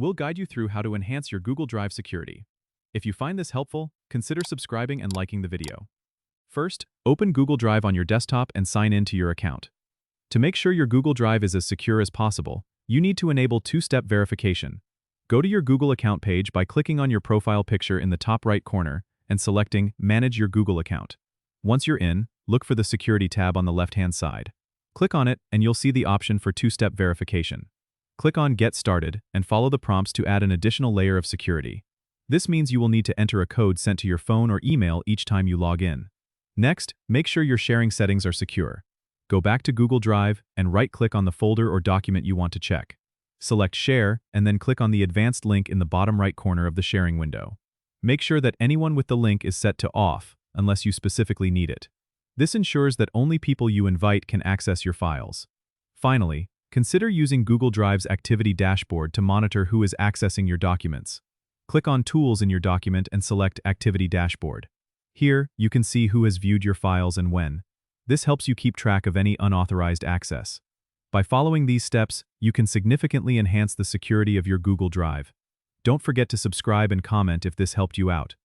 we'll guide you through how to enhance your Google Drive security. If you find this helpful, consider subscribing and liking the video. First, open Google Drive on your desktop and sign in to your account. To make sure your Google Drive is as secure as possible, you need to enable two-step verification. Go to your Google account page by clicking on your profile picture in the top right corner and selecting Manage your Google account. Once you're in, look for the Security tab on the left-hand side. Click on it and you'll see the option for two-step verification. Click on Get Started and follow the prompts to add an additional layer of security. This means you will need to enter a code sent to your phone or email each time you log in. Next, make sure your sharing settings are secure. Go back to Google Drive and right-click on the folder or document you want to check. Select Share and then click on the advanced link in the bottom right corner of the sharing window. Make sure that anyone with the link is set to off, unless you specifically need it. This ensures that only people you invite can access your files. Finally, consider using Google Drive's Activity Dashboard to monitor who is accessing your documents. Click on Tools in your document and select Activity Dashboard. Here, you can see who has viewed your files and when. This helps you keep track of any unauthorized access. By following these steps, you can significantly enhance the security of your Google Drive. Don't forget to subscribe and comment if this helped you out.